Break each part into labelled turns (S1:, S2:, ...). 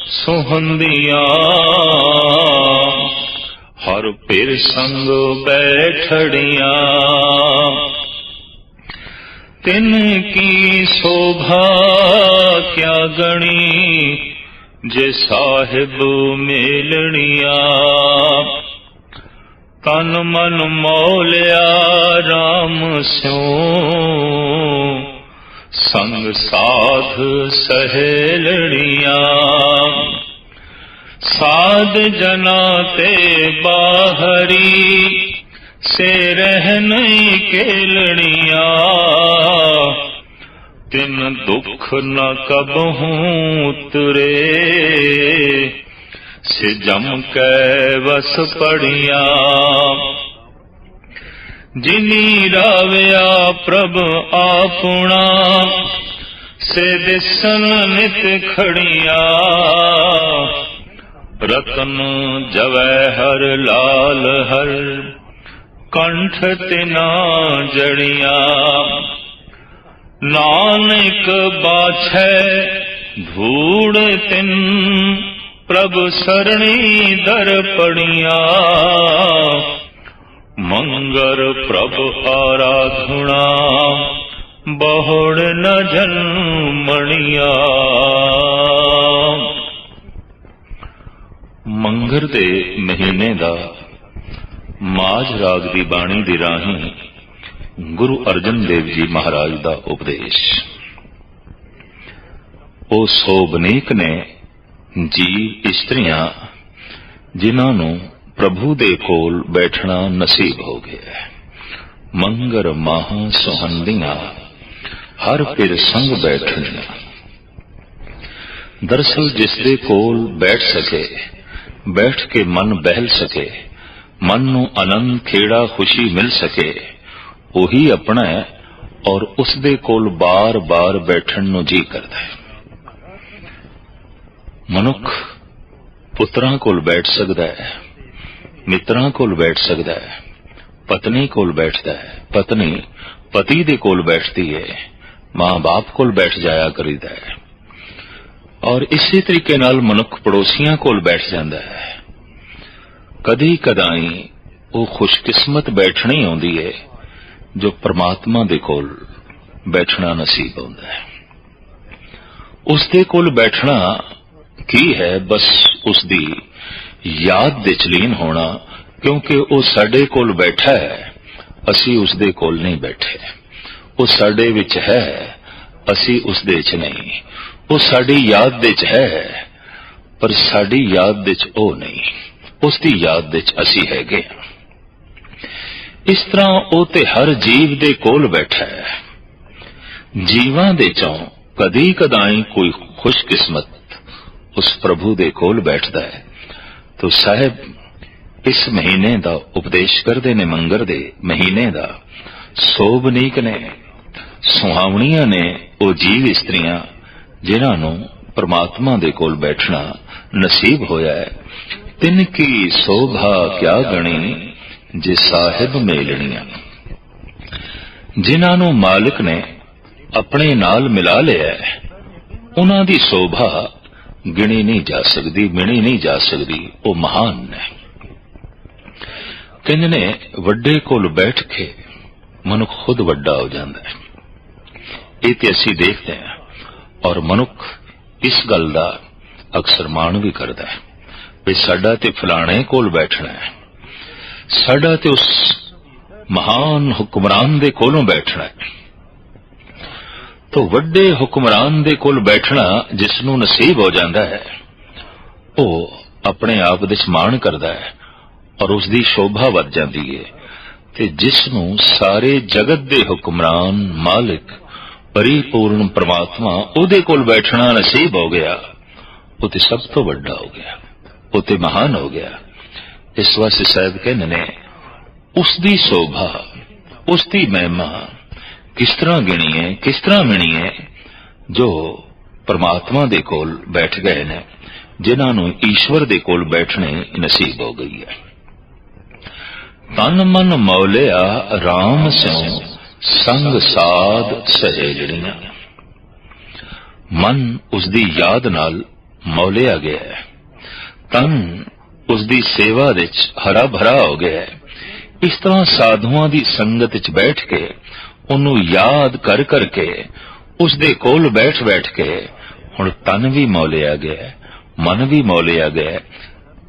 S1: ਸੁਹੰਦੀਆਂ। ਹਰ ਪਿਰ ਸੰਗ ਬੈਠੜੀਆਂ। तिन की शोभा क्या गणी, जे साहिब मेलनिया। तन मन मौलिया राम स्यों, संग साध सहेलनिया। साध जना ते बाहरी, से रह नहीं केलनिया। तिन दुख न कबहू उतरे, से जम कै वस पड़िया। जिनी रावया प्रभ आपुणा, से दिसन नित खड़िया। रतन जवहर लाल हर, कंठ तिना जड़िया। नानक बाछै धूड़ तिन, प्रभु सरणी दर पड़िया। मंगर प्रभु आराधना, बहुड़ न जन्मणिया। मंगर दे महीने दा ਮਾਝ ਰਾਗ ਦੀ ਬਾਣੀ ਦੀ ਰਾਹੀਂ ਗੁਰੂ ਅਰਜਨ ਦੇਵ ਜੀ ਮਹਾਰਾਜ ਦਾ ਉਪਦੇਸ਼। ਉਹ ਸੋਭਨੀਕ ਨੇ ਜੀਵ ਇਸਤਰੀਆਂ ਜਿਨ੍ਹਾਂ ਨੂੰ ਪ੍ਰਭੂ ਦੇ ਕੋਲ ਬੈਠਣਾ ਨਸੀਬ ਹੋ ਗਿਆ। ਮੰਗਰ ਮਾਹਾਂ ਸੁਹੰਦੀਆਂ, ਹਰ ਪਿਰ ਸੰਗ ਬੈਠਣੀਆਂ। ਦਰਅਸਲ ਜਿਸ ਦੇ ਕੋਲ ਬੈਠ ਸਕੇ, ਬੈਠ ਕੇ ਮਨ ਬਹਿਲ ਸਕੇ, मन नूं आनंद खेड़ा खुशी मिल सके, उही अपना है और उसदे कोल बार बार बैठण नूं जी करदा है। मनुख पुत्रां कोल बैठ सकदा है, मित्रां कोल बैठ सकदा है, पत्नी कोल बैठदा है, पत्नी पति दे कोल बैठती है, मां बाप कोल बैठ जाया करीदा है। और इसी तरीके नाल मनुख पड़ोसियां कोल बैठ जांदा है। कदी कदाई वो खुशकिस्मत बैठनी आउंदी है जो परमात्मा दे कोल बैठना नसीब होंदा है। उसदे कोल बैठना की है, बस उसदी याद दे लीन होना, क्योंकि वो साडे कोल बैठा है, असी उसदे कोल नहीं बैठे। वो साडे विच है, असी उसदे विच नहीं। वो साडी याद दे च है, पर साडी याद दे च ओ नहीं। उसकी याद विच असी हैगे। इस तरह वो ते हर जीव दे कोल बैठा है। जीवां दे चों कदी कदाई कोई खुशकिस्मत उस प्रभु दे कोल बैठदा है। तो साहिब इस महीने दा उपदेश करदे ने, मंगर दे महीने दा। सोभनीक ने, सुहावणियां ने वो जीव इस्त्रियां जिन्हां नूं परमात्मा दे कोल बैठना नसीब होया है। तिन की शोभा क्या गणी, जे साहिब मेलनिया। जिन्हां नूं मालिक ने अपने नाल मिला लिया है, उन्हां दी शोभा गिणी नहीं जा सकती, मिणी नहीं जा सकती। वो महान ने। कहंदे ने वड्डे कोल बैठ के मनुख खुद वड्डा हो जाता है। ये ते असीं देखते हैं और मनुख इस गल दा अक्सर मान भी करता है भी साडा ते फलाणे कोल बैठना है, साडा ते उस महान हुक्मरान दे कोलों बैठना है। तो वड्डे हुक्मरान दे कोल बैठना जिसनूं नसीब हो जाता है, वो अपने आप दे मान करता है और उसकी शोभा वध जाती है। ते जिसनूं सारे जगत दे हुक्मरान मालिक परिपूर्ण परमात्मा उहदे कोल बैठना नसीब हो गया, वो ते सब तो वड्डा हो गया, वो ते महान हो गया। इस वास्ते साहब कहने ने उसकी शोभा, उसकी महिमा किस तरह गिनी है, किस तरह मिनी है, जो परमात्मा दे कोल बैठ गए ने, जिन्हां नूं ईश्वर दे कोल बैठने नसीब हो गई है। तन मन मौलिया राम स्यों, संग साध सहेजड़ियां। मन उसदी याद नाल ਮੌਲਿਆ ਗਿਆ ਹੈ। ਤਨ ਉਸ ਦੀ ਸੇਵਾ ਵਿੱਚ ਹਰਾ ਭਰਾ ਹੋ ਗਿਆ ਹੈ। ਇਸ ਤਰ੍ਹਾਂ ਸਾਧੂਆਂ ਦੀ ਸੰਗਤ ਵਿੱਚ ਬੈਠ ਕੇ ਉਹਨੂੰ ਯਾਦ ਕਰ ਕਰਕੇ ਉਸ ਦੇ ਕੋਲ ਬੈਠ ਬੈਠ ਕੇ ਹੁਣ ਤਨ ਵੀ ਮੌਲਿਆ ਗਿਆ ਹੈ, ਮਨ ਵੀ ਮੌਲਿਆ ਗਿਆ ਹੈ।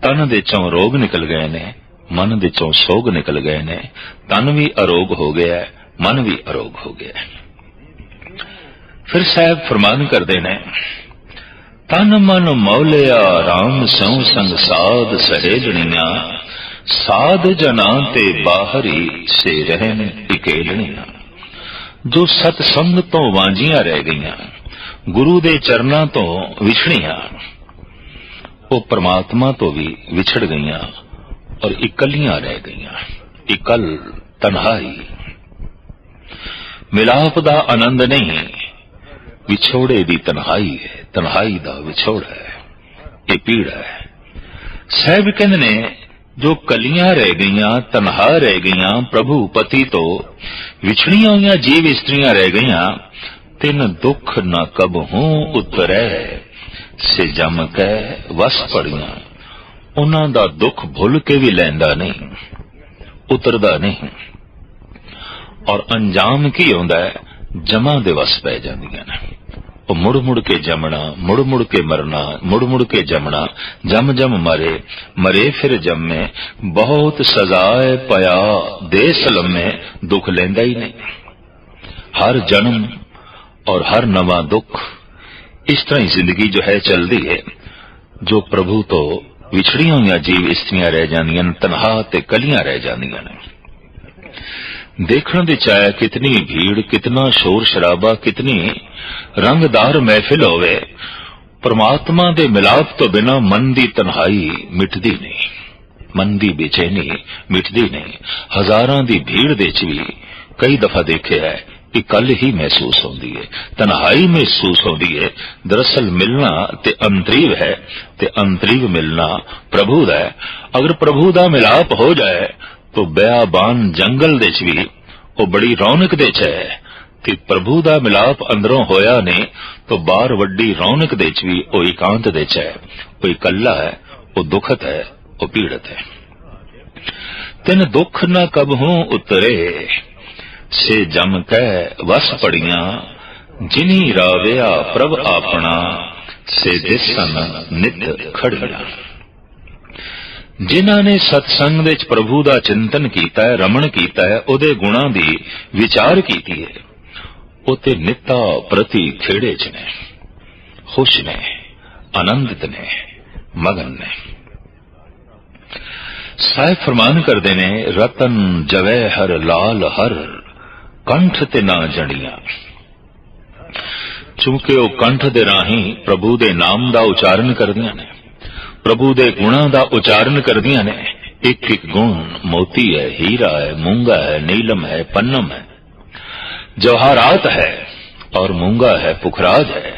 S1: ਤਨ ਦੇ ਚੋਂ ਰੋਗ ਨਿਕਲ ਗਏ ਨੇ, ਮਨ ਦੇ ਚੋਂ ਸੋਗ ਨਿਕਲ ਗਏ ਨੇ। ਤਨ ਵੀ ਅਰੋਗ ਹੋ ਗਿਆ ਹੈ, ਮਨ ਵੀ ਅਰੋਗ ਹੋ ਗਿਆ ਹੈ। ਫਿਰ ਸਾਹਿਬ ਫਰਮਾਨ ਕਰਦੇ ਨੇ, ਤਨ ਮਨ ਮੌਲਿਆ ਰਾਮ ਸਉ ਸੰਗ ਸਾਧ ਸਹੇਲਣੀਆਂ, ਸਾਧ ਜਨਾਂ ਤੇ ਬਾਹਰੀ ਸੇ ਰਹਿਣ ਇਕੇਲਣੀਆਂ। ਜੋ ਸਤ ਸੰਗ ਤੋਂ ਵਾਂਝੀਆਂ ਰਹਿ ਗਈਆਂ, ਗੁਰੂ ਦੇ ਚਰਨਾਂ ਤੋਂ ਵਿਛੜੀਆਂ, ਉਹ ਪਰਮਾਤਮਾ ਤੋਂ ਵੀ ਵਿਛੜ ਗਈਆਂ ਔਰ ਇਕੱਲੀਆਂ ਰਹਿ ਗਈਆਂ। ਇਕੱਲ ਤਨਹਾਈ, ਮਿਲਾਪ ਦਾ ਆਨੰਦ ਨਹੀਂ, ਵਿਛੋੜੇ ਦੀ ਤਨਹਾਈ ਹੈ, ਤਨਹਾਈ ਦਾ ਵਿਛੋੜਾ ਹੈ, ਇਹ ਪੀੜਾ ਹੈ। ਸਾਹਿਬ ਕਹਿੰਦੇ ਨੇ, ਜੋ ਕਲੀਆਂ ਰਹਿ ਗਈਆਂ, ਤਨਹਾ ਰਹਿ ਗਈਆਂ, ਪ੍ਰਭੂ ਪਤੀ ਤੋਂ ਵਿਛੜੀਆਂ ਹੋਈਆਂ ਜੀਵ ਇਸਤਰੀਆਂ ਰਹਿ ਗਈਆਂ। ਤਿੰਨ ਦੁੱਖ ਨਾ ਕਬਹੂ ਉਤਰੈ, ਸੇ ਜਮ ਕੈ ਵਸ ਪੜੀਆਂ। ਉਹਨਾਂ ਦਾ ਦੁੱਖ ਭੁੱਲ ਕੇ ਵੀ ਲੈਂਦਾ ਨਹੀਂ, ਉਤਰਦਾ ਨਹੀਂ। ਔਰ ਅੰਜਾਮ ਕੀ ਹੁੰਦਾ ਹੈ? ਜਮਾਂ ਦੇ ਵਸ ਪੈ ਜਾਂਦੀਆਂ ਨੇ। ਉਹ ਮੁੜ ਮੁੜ ਕੇ ਜੰਮਣਾ, ਮੁੜ ਮੁੜ ਕੇ ਮਰਨਾ, ਮੁੜ ਮੁੜ ਕੇ ਜੰਮਣਾ, ਜਮ ਜਮ ਮਰੇ, ਮਰੇ ਫਿਰ ਜੰਮੇ, ਬਹੁਤ ਸਜ਼ਾਏ ਪਿਆ ਦੇਸ ਲੰਮੇ। ਦੁੱਖ ਲੈਂਦਾ ਹੀ ਨਹੀਂ। ਹਰ ਜਨਮ ਔਰ ਹਰ ਨਵਾਂ ਦੁੱਖ, ਇਸ ਤਰ੍ਹਾਂ ਹੀ ਜ਼ਿੰਦਗੀ ਜੋ ਹੈ ਚੱਲਦੀ ਹੈ। ਜੋ ਪ੍ਰਭੂ ਤੋਂ ਵਿਛੜੀਆਂ ਹੋਈਆਂ ਜੀਵ ਇਸਤਰੀਆਂ ਰਹਿ ਜਾਂਦੀਆਂ ਨੇ, ਤਨਹਾ ਤੇ ਕਲੀਆਂ ਰਹਿ ਜਾਂਦੀਆਂ ਨੇ। ਦੇਖਣ ਦੇ ਚਾਇਆ ਕਿਤਨੀ ਭੀੜ, ਕਿਤਨਾ ਸ਼ੋਰ ਸ਼ਰਾਬਾ, ਕਿਤਨੀ ਰੰਗਦਾਰ ਮਹਿਫਿਲ ਹੋਵੇ, ਪਰਮਾਤਮਾ ਦੇ ਮਿਲਾਪ ਤੋਂ ਬਿਨਾਂ ਮਨ ਦੀ ਤਨਹਾਈ ਮਿਟਦੀ ਨਹੀਂ, ਮਨ ਦੀ ਬੇਚੈਨੀ ਮਿਟਦੀ ਨਹੀਂ। ਹਜ਼ਾਰਾਂ ਦੀ ਭੀੜ ਦੇ ਵਿੱਚ ਵੀ ਕਈ ਦਫਾ ਦੇਖਿਆ ਹੈ, ਇਕੱਲ ਹੀ ਮਹਿਸੂਸ ਹੁੰਦੀ ਹੈ, ਤਨਹਾਈ ਮਹਿਸੂਸ ਹੁੰਦੀ ਹੈ। ਦਰਅਸਲ ਮਿਲਣਾ ਤੇ ਅੰਤਰੀਵ ਹੈ, ਤੇ ਅੰਤਰੀਵ ਮਿਲਣਾ ਪ੍ਰਭੂ ਦਾ ਹੈ। ਅਗਰ ਪ੍ਰਭੂ ਦਾ ਮਿਲਾਪ ਹੋ ਜਾਏ तो बियाबान जंगल दे च भी वो बड़ी रौनक दे च है, ते प्रभु दा मिलाप अंदरों होया ने तो बाहर वड्डी रौनक दे च भी वो एकांत दे च है, वो इकल्ला है, वो दुखत है, वो पीड़त है। तिन दुख न कबहू उतरे, से जम कै वस पड़ियां, जिनी राविया प्रभ आपना, से दिसन नित खड़ियां। जिन्हां ने सत्संग विच प्रभु दा चिंतन कीता है, रमण कीता है, उहदे गुणां दी विचार कीती है, ਉਹ ਤੇ ਨਿੱਤਾ ਪ੍ਰਤੀ ਖੇੜੇ ਚ ਨੇ, ਖੁਸ਼ ਨੇ, ਆਨੰਦਿਤ ਨੇ, ਮਗਨ ਨੇ। ਸਾਹਿਬ ਫਰਮਾਨ ਕਰਦੇ ਨੇ, ਰਤਨ ਜਵਹਿਰ ਲਾਲ ਹਰ ਕੰਠ ਤੇ ਨਾ ਜੜੀਆਂ। ਚੂੰਕਿ ਉਹ ਕੰਠ ਦੇ ਰਾਹੀਂ ਪ੍ਰਭੂ ਦੇ ਨਾਮ ਦਾ ਉਚਾਰਨ ਕਰਦੀਆਂ ਨੇ, ਪ੍ਰਭੂ ਦੇ ਗੁਣਾਂ ਦਾ ਉਚਾਰਨ ਕਰਦੀਆਂ ਨੇ। ਇੱਕ ਇੱਕ ਗੁਣ ਮੋਤੀ ਹੈ, ਹੀਰਾ ਹੈ, ਮੂੰਗਾ ਹੈ, ਨੀਲਮ ਹੈ, ਪन्नम है, जवाहरात है और मूंगा है, पुखराज है।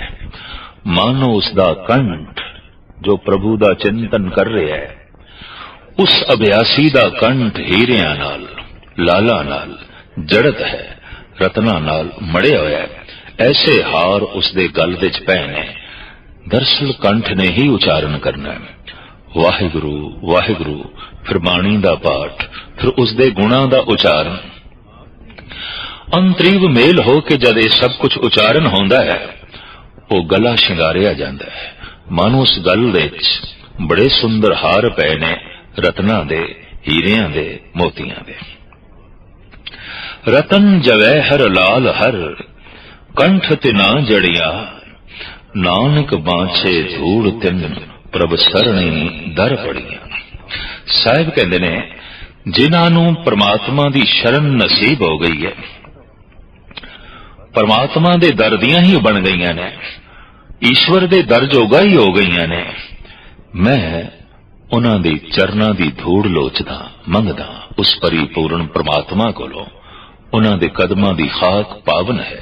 S1: मानो उसका कंठ जो प्रभु दा चिंतन कर रहा है, उस अभ्यासी दा कंठ हीरियां नाल, लाला नाल जड़त है, रत्ना नाल मड़े होया है। ऐसे हार उसदे गल विच पहने, दरअसल कंठ ने ही उचारण करना है, वाहिगुरु वाहिगुरु, फिर बाणी दा पाठ, फिर उसदे गुणां दा उचारण। अंतरीव मेल हो के जद ये सब कुछ उचारण होंदा है, वो गला शिंगारिया जांदा है। मानो उस गल विच बड़े सुंदर हार पए ने, रत्ना दे, हीरियां दे, मोतियां दे। रतन जवैहर लाल हर कंठ ते ना जड़िया, नानक बांछे धूड़ तिन प्रभ सरणी दर पड़िया। साहिब कहते ने, जिन्हां नूं परमात्मा दी शरण नसीब हो गई है, परमात्मा दे दर दियां ही बन गईयां ने, ईश्वर दे दर जोगा ही हो गईयां ने, मैं उन्हां दे चरनां दी धूड़ लोचदा मंगदा उस परिपूर्ण परमात्मा कोलों। उन्हां दे कदमां दी खाक पावन है,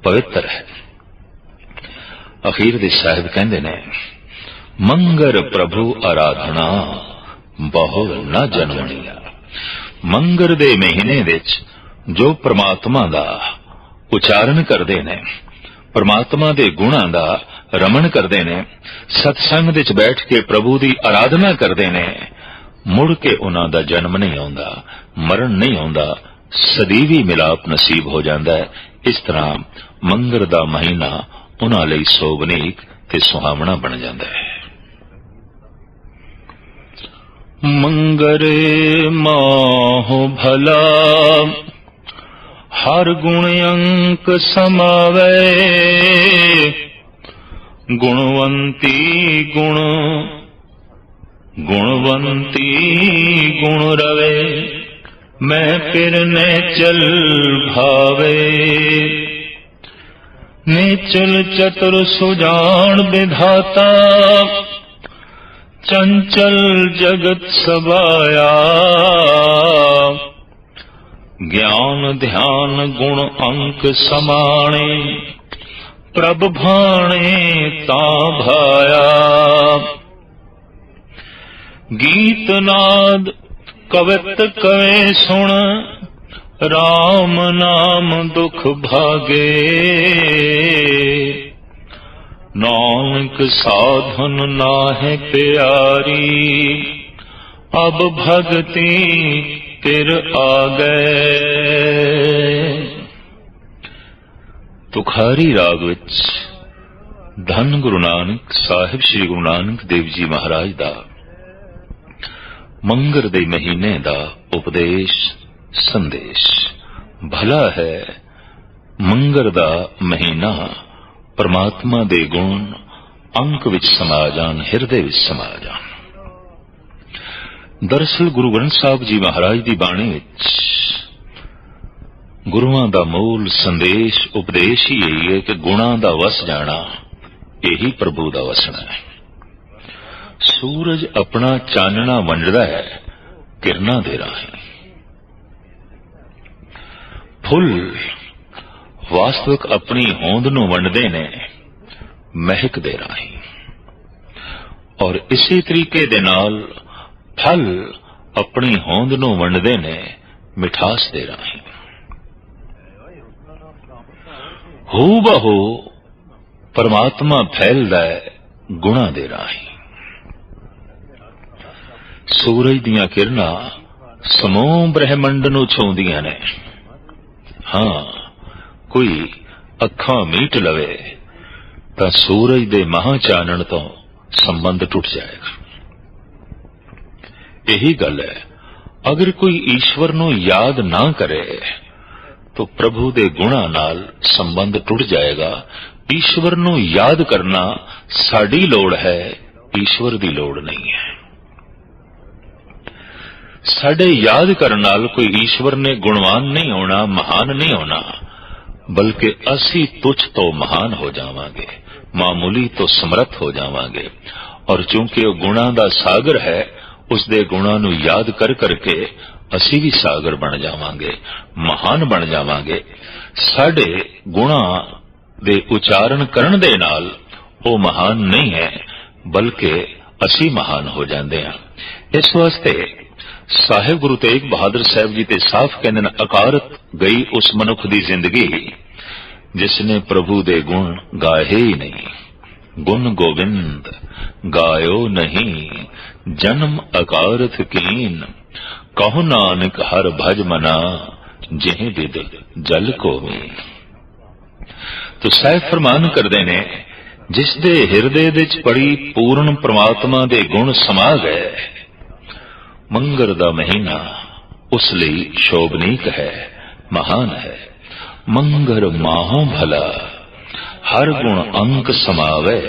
S1: पवित्र है। अखीर दे साहिब कहंदे ने, मंगर प्रभु आराधना बहु न जनमणिया। मंगर दे महीने विच जो परमात्मा दा उचारण करते ने, परमात्मा दे गुणां दा ਰਮਣ ਕਰਦੇ ਨੇ, ਸਤਸੰਗ ਵਿੱਚ ਬੈਠ ਕੇ ਪ੍ਰਭੂ ਦੀ ਆਰਾਧਨਾ ਕਰਦੇ ਨੇ, ਮੁੜ ਕੇ ਉਹਨਾਂ ਦਾ ਜਨਮ ਨਹੀਂ ਆਉਂਦਾ, ਮਰਨ ਨਹੀਂ ਆਉਂਦਾ, ਸਦੀਵੀ ਮਿਲਾਪ ਨਸੀਬ ਹੋ ਜਾਂਦਾ ਹੈ। ਇਸ ਤਰ੍ਹਾਂ ਮੰਗਰ ਦਾ ਮਹੀਨਾ ਉਹਨਾਂ ਲਈ ਸੋਭਨੀਕ ਤੇ ਸੁਹਾਵਣਾ ਬਣ ਜਾਂਦਾ ਹੈ। ਮੰਗਰੇ ਮਾਹੁ ਭਲਾ ਹਰ ਗੁਣ ਅੰਕ ਸਮਾਵੇ, ਗੁਣਵੰਤੀ ਗੁਣ ਰਵੇ, ਮੈਂ ਫਿਰ ਨੇਚਲ ਭਾਵੇ। ਨੇਚਲ ਚਤੁਰ ਸੁਜਾਨ ਵਿਧਾਤਾ, चंचल जगत सबाया। ज्ञान ध्यान गुण अंक समाणे, प्रभ भाणे ता भाया। गीत नाद कवित कवे सुन, राम नाम दुख भागे। नानक साधन नाहि प्यारी, अब भगति तिर आगे। तुखारी राग विच धन गुरु नानक साहिब श्री गुरु नानक देव जी महाराज दा मंगर दे महीने दा उपदेश संदेश। भला है मंगर दा महीना परमात्मा दे गुण अंक विच समा जान, हिरदे विच समा जान। दरअसल गुरु ग्रंथ साहब जी महाराज दी बाणी विच गुरुआं दा मूल संदेश उपदेश ही यही है कि गुणां दा वस जाना यही प्रभु दा वसना है। सूरज अपना चानना वंडदा है किरणां दे राहीं। फुल वास्तविक अपनी होंद नूं वंडदे ने महक दे राहीं, और इसी तरीके दे नाल फल अपनी होंद नूं वंडदे ने मिठास दे राहीं। हू बहू परमात्मा फैलदा है गुणां दे राहीं। सूरज दियां किरणां समूह ब्रह्मंड नूं छूंदियां ने। हाँ, कोई अखां मीट लवे तां सूरज दे महाचानण तो संबंध टुट जाएगा। यही गल है, अगर कोई ईश्वर नूं याद ना करे तो प्रभु दे गुणां नाल संबंध टुट जाएगा। ईश्वर नूं याद करना साडी लोड़ है, ईश्वर दी लोड़ नहीं है। साडे याद करन नाल कोई ईश्वर ने गुणवान नहीं होना, महान नहीं होना, बल्कि असी तुच्छ तो महान हो जावांगे, मामूली तो समर्थ हो जावांगे। और चूंकि वह गुणां दा सागर है, उसदे गुणां नूं याद कर करके असी भी सागर बन जावांगे, महान बन जावांगे। साडे गुणां दे उच्चारण करन दे नाल वो महान नहीं है, बल्कि असी महान हो जांदे हां। इस वास्ते साहिब गुरु तेग बहादुर साहब जी ते साफ कहंदे ने, अकारत गई उस मनुख दी जिंदगी जिसने प्रभु दे गुण गाए ही नहीं। गुण गोविंद गायो नहीं, जन्म अकारत कीन। कहो नानक हर भज मना, जिह बिद जल को में। तो साहिब फरमान करदे ने, जिस दे हिरदे विच पड़ी पूर्ण परमात्मा दे गुण समा गए, मंगर दा महीना उस लई शोभनीक है, महान है। मंगर माहो भला हर गुण अंक समावे,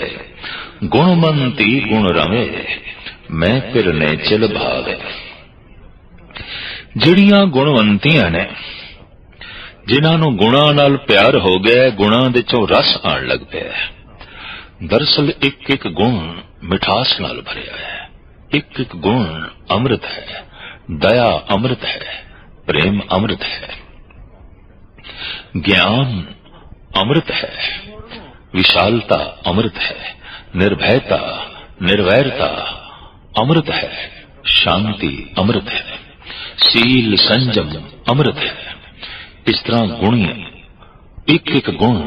S1: गुणवंती गुण रवे, मैं फिर नेचल भावे। जिहड़ियां गुणवंतियां ने, जिन्हां नूं गुणां नाल प्यार हो गया, गुणां दे चों रस आण लग पिया। दरअसल एक एक गुण मिठास नाल भरिया है, एक एक गुण अमृत है। दया अमृत है, प्रेम अमृत है, ज्ञान अमृत है, विशालता अमृत है, निर्भयता निर्वैरता अमृत है, शांति अमृत है, शील संयम अमृत है। इस तरह गुणी एक एक गुण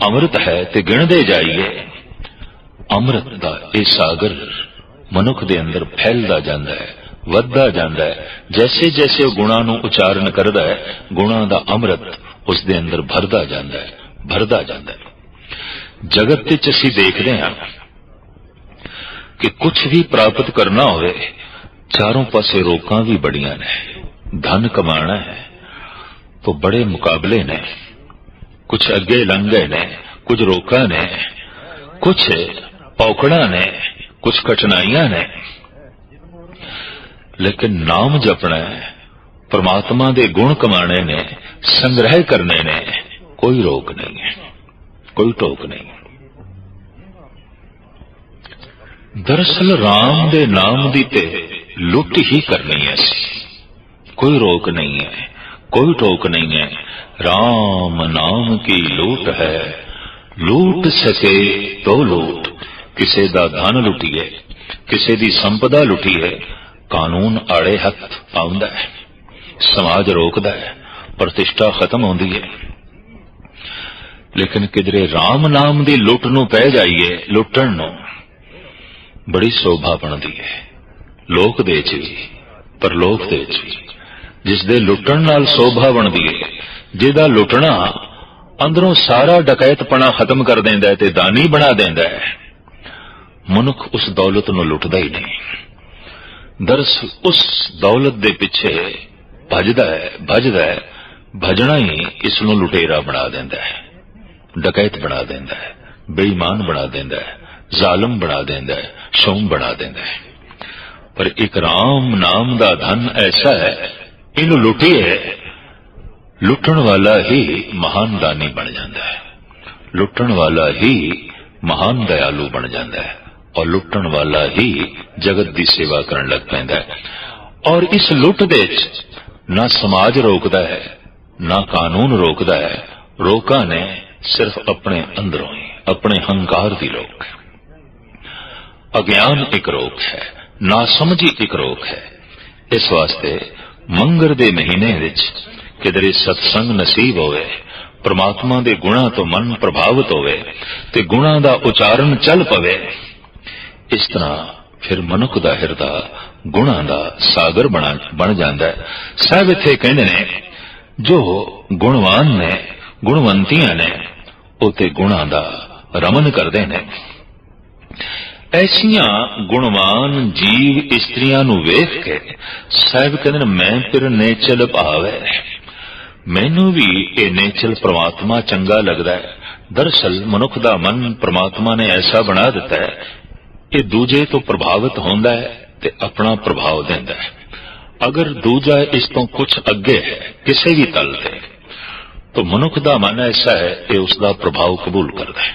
S1: अमृत है ते गिणदे जाइए ਅੰਮ੍ਰਿਤ ਦਾ ਇਹ ਸਾਗਰ ਮਨੁੱਖ ਦੇ ਅੰਦਰ ਫੈਲਦਾ ਜਾਂਦਾ ਹੈ, ਵੱਧਦਾ ਜਾਂਦਾ ਹੈ। ਜੈਸੇ ਜੈਸੇ ਉਹ ਗੁਣਾਂ ਨੂੰ ਉਚਾਰਨ ਕਰਦਾ ਹੈ, ਗੁਣਾਂ ਦਾ ਅੰਮ੍ਰਿਤ ਉਸ ਦੇ ਅੰਦਰ ਭਰਦਾ ਜਾਂਦਾ ਹੈ, ਭਰਦਾ ਜਾਂਦਾ ਹੈ। ਜਗਤ ਵਿੱਚ ਅਸੀਂ ਦੇਖਦੇ ਹਾਂ ਕਿ ਕੁਝ ਵੀ ਪ੍ਰਾਪਤ ਕਰਨਾ ਹੋਵੇ, ਚਾरों ਪਾਸੇ ਰੋਕਾਂ ਵੀ ਬੜੀਆਂ ਨੇ। ਧਨ ਕਮਾਣਾ ਹੈ तो बड़े मुकाबले ने, कुछ अगे लंघ गए ने, कुछ रोका ने, कुछ पौकड़ा ने, कुछ कठिनाइयां ने। लेकिन नाम जपना है, परमात्मा दे गुण कमाने ने, संग्रह करने ने, कोई रोक नहीं है, कोई टोक नहीं। दरअसल राम दे नाम दी ते लुट ही करनी है, कोई रोक नहीं है, कोई टोक नहीं है। राम नाम की लूट है, लूट सके तो लूट। किसे दा धन लुटीए, किसे दी संपदा लुटीए, कानून आड़े हथ आउंदा है, समाज रोकदा है, प्रतिष्ठा खत्म होंदी है। लेकिन किधरे राम नाम दी लुट नूं पै जाइए, लुटण नूं बड़ी शोभा बनदी है, लोक दे च भी परलोक दे च भी। जिस दे लुटण नाल शोभा बनदी है, जिहदा लुटना अंदरों सारा डकैतपना खत्म कर देंदा है ते दानी बना देंदा है, मनुख उस दौलत नूं लुटदा ही नहीं। दरअसल उस दौलत दे पिछे भजदा है, भजना ही इस नूं लुटेरा बना देंदा है, डकैत बना देंदा है, बेईमान बना देंदा है, जालिम बना देंदा है, शौम बना देंदा है। पर एक राम नाम दा धन ऐसा है, इनू लुटिए, लुटण वाला ही महान दानी बन जाता है, लुटण वाला ही महान दयालु बन जाता है, और लुटण वाला ही जगत की सेवा करन लग पैंदा है। और इस लुट दे ना समाज रोकदा है, ना कानून रोकदा है, रोका ने सिर्फ अपने अंदरों ही, अपने हंकार की रोक है। अज्ञान एक रोक है, नासमझी एक रोक है। इस वास्ते मंगर दे महीने विच किधरे सत्संग नसीब होवे, परमात्मा दे गुणा तो मन प्रभावित होवे ते गुणा दा उचारण चल पवे, इस तरह फिर मनुख दा हिरदा गुणा दा सागर बन जांदा है। साहब इत्थे कहंदे ने जो गुणवान ने, गुणवंतियां ने, ओ ते गुणा दा रमन करदे ने। ऐसियां गुणवान जीव इस्त्रियां नूं वेख के साहब कहंदे मैं फिर नेचल भावे, मैनू भी ये नेचल परमात्मा चंगा लगदा है। दरअसल मनुख दा मन परमात्मा ने ऐसा बना दिता है, ये दूजे तो प्रभावित होंदा है ते अपना प्रभाव देंदा है। अगर दूजा इस तो कुछ अगे है किसी भी तल ते, तो मनुख दा मन ऐसा है कि उसका प्रभाव कबूल करदा है,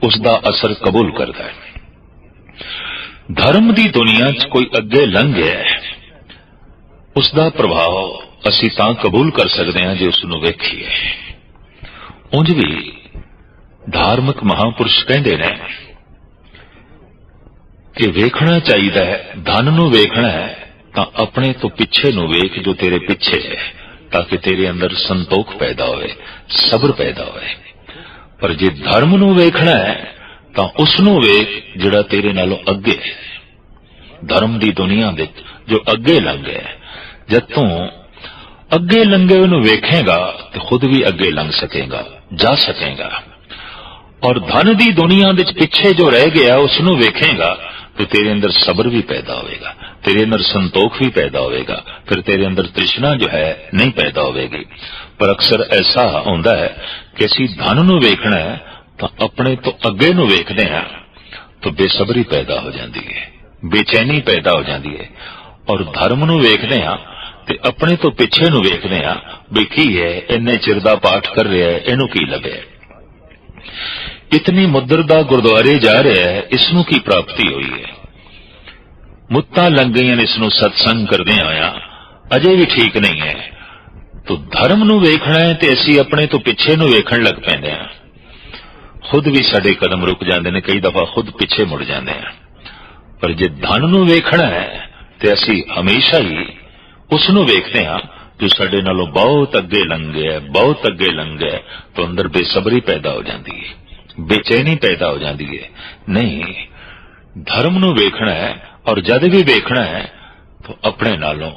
S1: उसका असर कबूल करदा है। धर्म दी दुनिया च कोई अगे लंघ गया है, उसका प्रभाव असी तां कबूल कर सकते हैं जो उसनूं वेखीए। उंज भी धार्मिक महापुरुष कहंदे ने कि वेखना चाहिए है, धन नूं वेखना है तां अपने तो पिछे नूं वेख जो तेरे पिछे है, ताकि तेरे अंदर संतोख पैदा होवे, सब्र पैदा होवे। पर जे धर्म नूं वेखना है तां उसनूं वेख जिहड़ा तेरे नालों अगे है। धर्म दी दुनिया विच जो अगे लंघ गया, जद तूं अगे लंघे उन्हें वेखेगा तो खुद भी अगे लंघ सकेगा, जा सकेगा। और धन दी दुनिया विच पिछे जो रह गया उसनूं वेखेगा तो तेरे अंदर सब्र भी पैदा होगा, तेरे अंदर संतोख भी पैदा होगा, फिर तेरे अंदर तृष्णा जो है नहीं पैदा होगी। पर अक्सर ऐसा होता है कि असीं धन नूं वेखना है तो अपने तो अगे नूं वेखदे हां तो बेसब्री पैदा हो जाती है, बेचैनी पैदा हो जाती है। और धर्म नूं वेखदे हां ते अपने तो पिछे नूं वेखदे हां भी की है, इन्ने चिर दा पाठ कर रहा है, इहनूं की लभे, इतनी मुद्दर दा गुरुद्वारे जा रहा है, इसनूं की प्राप्ति हुई है। मुत्तां लंघ गईयां ने इसनूं सत्संग करदे होया, अजे भी ठीक नहीं है। तो धर्म नूं वेखना है ते असीं अपने तो पिछे नूं वेखण लग पैंदे हां, खुद भी साडे कदम रुक जांदे ने, कई दफा खुद पिछे मुड़ जांदे हां। पर जे धन नूं वेखना है ते असीं हमेशा ही उसनूं वेखदे हां जो साडे नालों बहुत अगे लंघ गया, बहुत अगे लंघ गया, तो अंदर बेसब्री पैदा हो जाती है, बेचैनी पैदा हो जाती है। नहीं, धर्म नूं वेखना है और जद भी वेखना है तो अपने नालों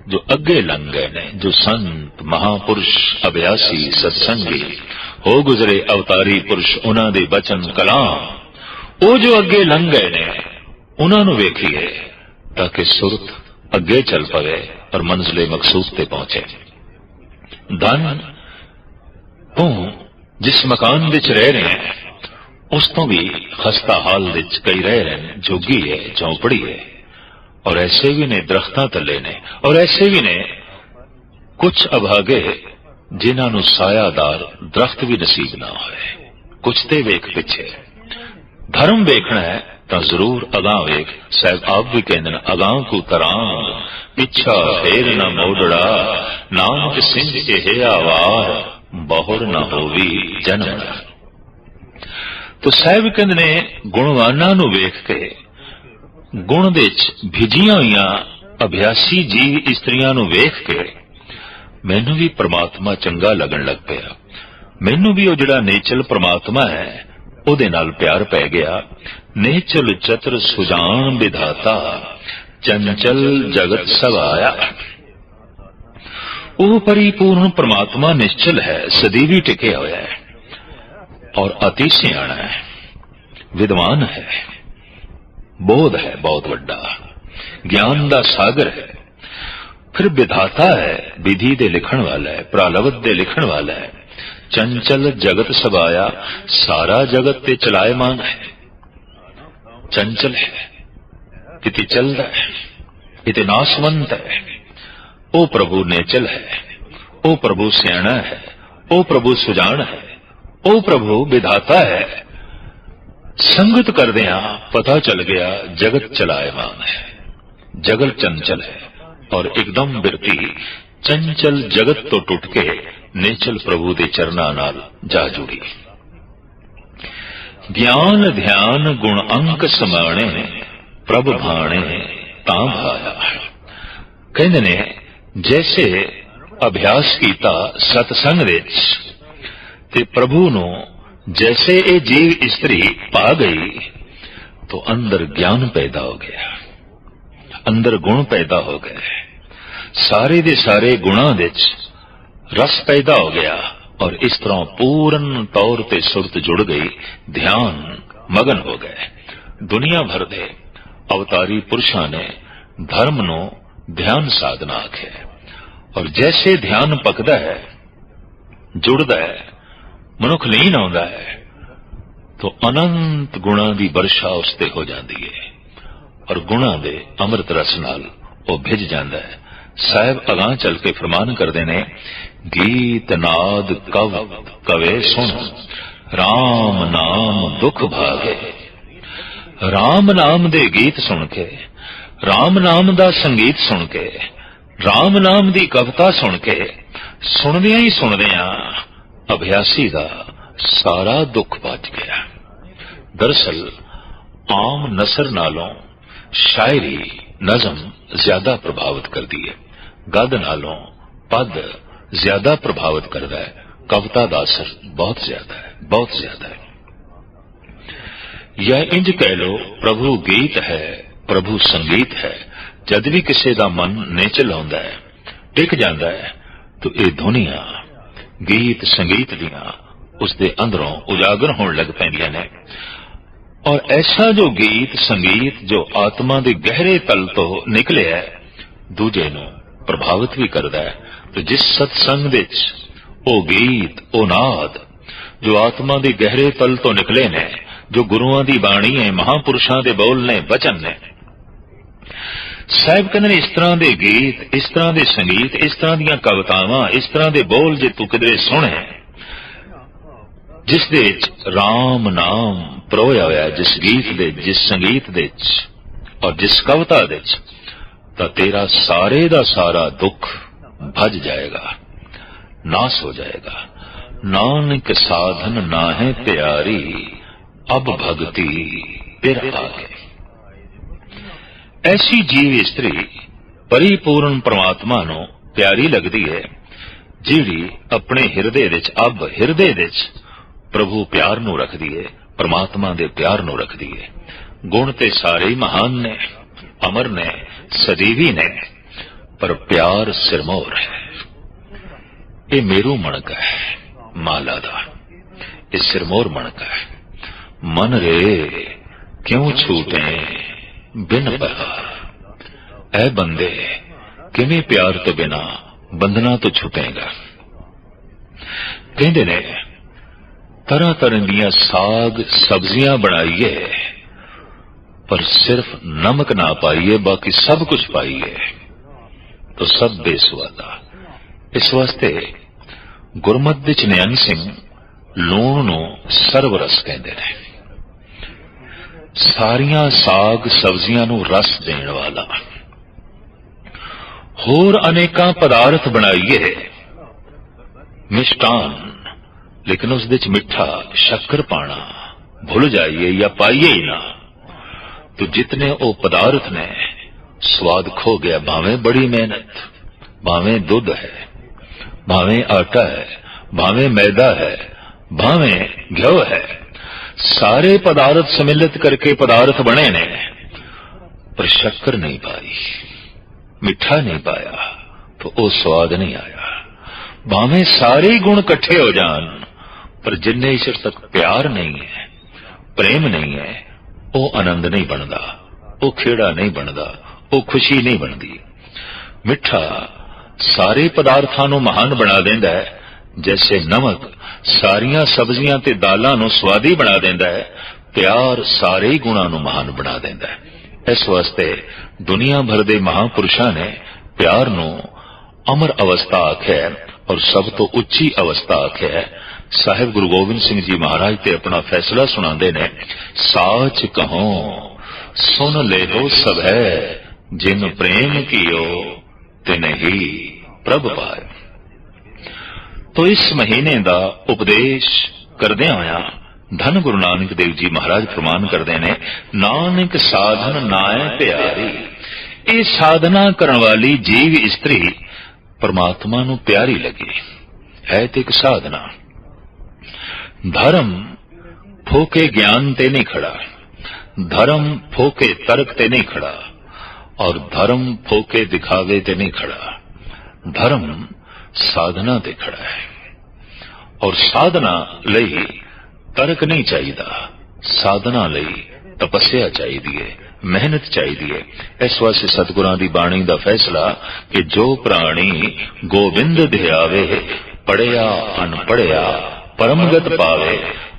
S1: जो अगे लंघ गए ने, जो संत महापुरुष अभ्यासी सत्संगी हो गुजरे अवतारी पुरुष, उन्हां दे बचन कलाम, वो जो अगे लंघ गए ने उन्हां नूं वेखीए ताकि सुरत अगे चल पवे और मंजिले मकसूद ते पहुंचे। धन तू जिस मकान विच रह रहे हैं उस तो भी खस्ता हाल विच कई रह रहे हैं, झुग्गी है, झोंपड़ी है, और ऐसे भी ने दरख्तां थल्ले ने, और ऐसे भी ने कुछ अभागे जिन्हां नूं सायादार दरख्त भी नसीब ना होए। कुछ ते वेख पिछे धर्म वेखना है तो जरूर अगां वेख। साहब आप भी कहंदे ने अगां को तरांग पिछा फेर न मोड़ड़ा, नानक सिंध के आवार बहुर न होवी जन्म। तो साहब कहंदे ने गुणवानां नूं वेख के गुण दे च भिजियां होईयां अभ्यासी जीव इस्त्रियां नूं वेख के मैनू भी परमात्मा चंगा लगन लग पिया। मैनू भी वो जिहड़ा नेचल परमात्मा है उहदे नाल प्यार पै गया। नेचल चतुर सुजान विधाता, चंचल जगत सवाया। वो परिपूर्ण परमात्मा निश्चल है, सदैवी टिके होया है और अति सियाणा है, विद्वान है, बोध है बहुत वड्डा, ज्ञान दा सागर है। फिर विधाता है, विधि दे लिखण वाला है, प्रालवत दे लिखण वाला है। चंचल जगत सबाया, सारा जगत ते चलायमान है, चंचल है, किति चलदा है, किति नासवंत है। ओ प्रभु नेचल है, ओ प्रभु सियाणा है, ओ प्रभु सुजान है, ओ प्रभु विधाता है। संगत करदियां पता चल गया जगत चलायमान है, जगत चंचल है और एकदम बिरती चंचल जगत तो टुट के नेचल प्रभु दे चरना नाल जा जुड़ी। ज्ञान ध्यान गुण अंक समाणे, प्रभ भाणे तां भाया। कहंदे ने जैसे अभ्यास कीता सतसंग विच ते प्रभु नूं जैसे ये जीव इस्त्री पा गई तो अंदर ज्ञान पैदा हो गया, अंदर गुण पैदा हो गए, सारे दे सारे गुणां विच रस पैदा हो गया और इस तरह पूर्ण तौर ते सुरत जुड़ गई, ध्यान मगन हो गए। दुनिया भर दे अवतारी पुरुषां ने धर्म नूं ध्यान साधना आखे और जैसे ध्यान पकदा है, जुड़दा है, मनुख लीन आउंदा है तो अनंत गुणां दी वर्षा उसते हो जाती है और गुणां दे अमृत रस नाल वो भिज जाता है। साहब अगां चल के फरमान करदे ने, गीत नाद कव कवे सुन, राम नाम दुख भागे। राम नाम दे गीत सुन के, राम नाम दा संगीत सुन के, राम नाम दी कविता सुन के, सुनदियां ही सुनदियां अभ्यासी दा सारा दुख बच गया। दरअसल आम नसर नालों शायरी नज़म ज्यादा प्रभावित करती है, गद नालों पद ज्यादा प्रभावित करता है, कविता का असर बहुत ज्यादा है, बहुत ज्यादा है। यह इंज कह लो प्रभु गीत है, प्रभु संगीत है। जद भी किसी का मन नेचल आउंदा है, टिक जाता है तो ये धुनियां गीत संगीत दियां उसके अंदरों उजागर होने लग पैंदियां ने। और ऐसा जो गीत संगीत जो आत्मा के गहरे तल तो निकले है दूजे नूं प्रभावित भी करता है। तो जिस सत्संग विच ओ गीत ओ नाद जो आत्मा के गहरे तल तो निकले ने, जो गुरुआं दी बाणी है, महापुरुषां दे बोल ने, वचन ने, साहिब कहंदे ने इस तरह के गीत, इस तरह के संगीत, इस तरह दीयां कवितावां, इस तरह के बोल जे तू किधरे सुने जिस दे राम नाम परोया होया, जिस गीत दे, जिस संगीत दे और जिस कविता दे, तो तेरा सारे दा सारा दुख भज जाएगा, नाश हो जाएगा। नानक साधन नाहे प्यारी, अब भगति फिर आगे। ऐसी जीव स्त्री परिपूर्ण परमात्मा नूं प्यारी लगदी है जिहड़ी अपने हिरदे विच अब हिरदे विच प्रभु प्यार नूं रखदी है, परमात्मा दे प्यार नूं रखदी है। गुण ते सारे महान ने, अमर ने, सजीवी ने, पर प्यार सिरमौर है। ये मेरू मणक है माला दा, ये सिरमौर मणक है। मन रे क्यों छूटे बिन प्यार, ऐ बंदे किवें प्यार तो बिना बंधना तो छुपेगा। कहंदे ने तरह तरह दियां साग सब्जियां बनाइए, पर सिर्फ नमक ना पाइए, बाकी सब कुछ पाइए तो सब बेसुआदा। इस वास्ते गुरमत विच निहंग सिंह लूण नूं सर्वरस कहंदे ने। सारियां साग सब्जियां नूं रस देण वाला। होर अनेकां पदार्थ बनाइए मिष्टान, लेकिन उस विच मिठा शक्कर पाना भुल जाइए या पाइए ही ना, तो जितने वो पदार्थ ने स्वाद खो गया। भावें बड़ी मेहनत, भावें दूध है, भावें आटा है, भावें मैदा है, भावें घ्यो है, सारे पदार्थ सम्मिलित करके पदार्थ बने ने, पर शक्कर नहीं पाई, मिठा नहीं पाया, तो वो स्वाद नहीं आया। भावें सारे गुण इकट्ठे हो जान, पर जिन्ने ईश्वर तक प्यार नहीं है, प्रेम नहीं है, वो आनंद नहीं बनता, वो खेड़ा नहीं बनता, वो खुशी नहीं बनती। मिठा सारे पदार्थां नूं महान बना देंदा है, जैसे नमक सारियां सब्जियां ते दालां नूं स्वादी बना देंदा है, प्यार सारे ही गुणां नूं महान बना देंदा है। इस वास्ते दुनिया भर दे महापुरुषां ने प्यार नूं अमर अवस्था आख्या और सब तो उच्ची अवस्था आख्या। साहिब गुरु गोबिंद सिंह जी महाराज ते अपना फैसला सुनाते ने, साच कहो सुन ले हो सब है, जिन प्रेम कियो तिन ही प्रभ पाए। तो इस महीने का उपदेश करदे होया धन गुरु नानक देव जी महाराज फरमान करते ने, नानक साधन नाए प्यारी। ये साधना करने वाली जीव स्त्री परमात्मा नूं प्यारी लगी है। तो एक साधना। धर्म फोके ज्ञान ते नहीं खड़ा, धर्म फोके तर्क ते नहीं खड़ा, और धर्म फोके दिखावे ते नहीं खड़ा। धर्म साधना ते खड़ा है, और साधना लई तर्क नहीं चाहिए, साधना लई तपस्या चाहिए, मेहनत चाहिए। इस वास्ते सतगुरां दी बाणी दा फैसला कि जो प्राणी गोविंद ध्यावे, पढ़िया अनपढ़िया परमगत पावे।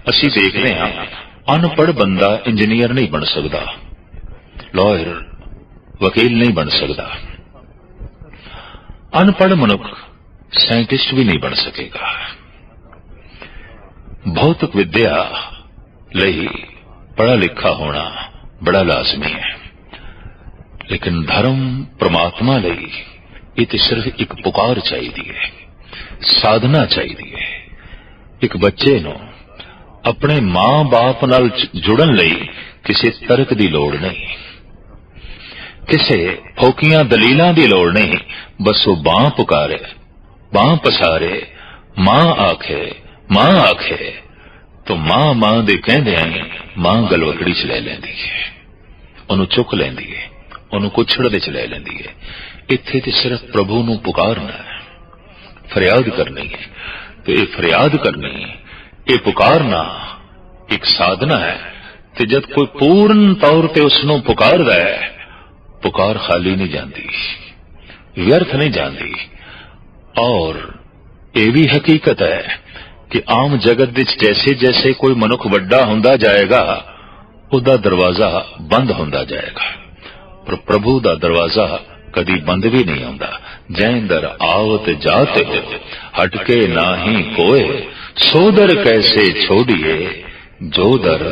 S1: असी देखते हैं अनपढ़ बंदा इंजीनियर नहीं बन सकता, लॉयर वकील नहीं बन सकता, अनपढ़ मनुख साइंटिस्ट भी नहीं बन सकेगा। भौतिक विद्या लई पढ़ा लिखा होना बड़ा लाजमी है, लेकिन धर्म परमात्मा लई ये तो सिर्फ एक पुकार चाहिए, साधना चाहिए। एक बच्चे नूं अपने मां बाप नाल जुड़न लई किसी तर्क की लोड़ नहीं, किसी फोकियां दलीलां की लोड़ नहीं। बस वो बां पुकारे, बां पसारे, मां आखे, मां आखे, तो मां मां दे कहंदे मां गलवकड़ी च ले लैंदी है, उन्हों चुक लैंदी है, उन्हों कुछड़ दे च ले लैंदी है। इत्थे ते सिर्फ प्रभु नूं पुकारना है, फरियाद करनी है। तो ये फरियाद करनी, ये पुकारना एक साधना है। तो जब कोई पूर्ण तौर पर उसनों पुकारदा है, पुकार खाली नहीं जाती, व्यर्थ नहीं जाती। और ये भी हकीकत है कि आम जगत विच जैसे जैसे कोई मनुख वड्डा हुंदा जाएगा, उदा दरवाजा बंद हुंदा जाएगा, पर प्रभु दा दरवाजा कदी बंद भी नहीं होंदा। जैंदर आवत जाते हटके नाही कोय, सोदर कैसे छोड़िए जो दर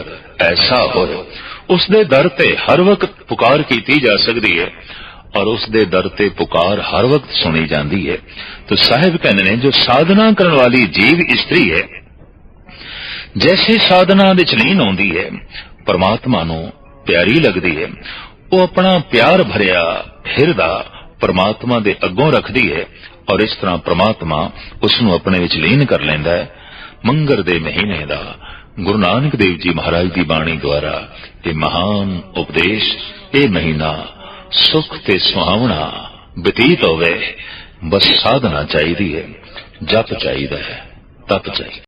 S1: ऐसा होए। उसदे दर ते हर वक्त पुकार कीती जा सकती है, और उसदे दर ते पुकार हर वक्त सुनी जाती है। तो साहिब कहने ने, जो साधना करने वाली जीव स्त्री है, जैसे साधना विच लीन होंदी है, परमात्मा नूं प्यारी लगदी है, वो अपना प्यार भरिया हिरदा परमात्मा दे अगों रखदी है, और इस तरह परमात्मा उसनूं अपने विच लीन कर लैंदा है। ਮੰਗਰ ਦੇ ਮਹੀਨੇ ਦਾ ਗੁਰੂ ਨਾਨਕ ਦੇਵ ਜੀ ਮਹਾਰਾਜ ਦੀ ਬਾਣੀ ਦੁਆਰਾ ਇਹ ਮਹਾਨ ਉਪਦੇਸ਼, ਇਹ ਮਹੀਨਾ ਸੁਖ ਤੇ ਸੁਹਾਵਣਾ ਬਤੀਤ ਹੋਵੇ। ਬਸ ਸਾਧਨਾ ਚਾਹੀਦੀ ਹੈ, ਜਪ ਚਾਹੀਦਾ ਹੈ, ਤਪ ਚਾਹੀਦਾ।